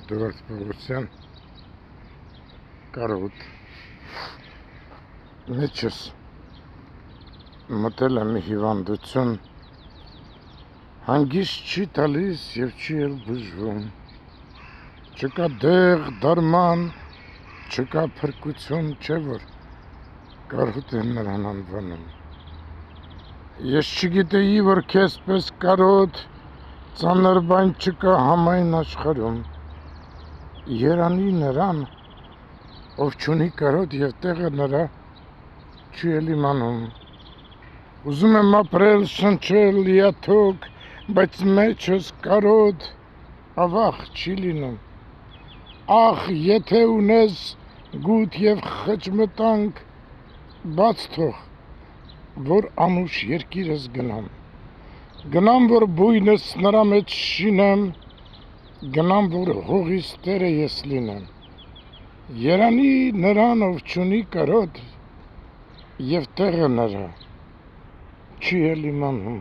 Դուրս Պողոսյան կարոտ մեջս մտել եմ հիվանդություն, հանգիստ չի տալիս և չի էլ բուժվում, չկա դեղ դարման, չկա փրկություն, չէ որ կարոտ են նրան անվանում։ Ես չգիտեի, որ քեզ պես կարոտ ծանր բան չկա համայն աշխարհում, երանի նրան, ով չունի կարոտ և տեղը նրա չի էլ իմանում։ Ուզում եմ ապրել, շնչել, լիաթոք, բայց մեջս կարոտ ավաղ չի լինում։ Ախ, եթե ունես գութ և խճմտանք, բաց թող, որ անուշ երկիրս գնամ, գնամ, որ բույնս նրա մեջ շինեմ, գնամ, որ հողիս տերը ես լինեմ։ Երանի նրան, ով չունի կարոտ, և տեղը նրա չի էլ իմանում։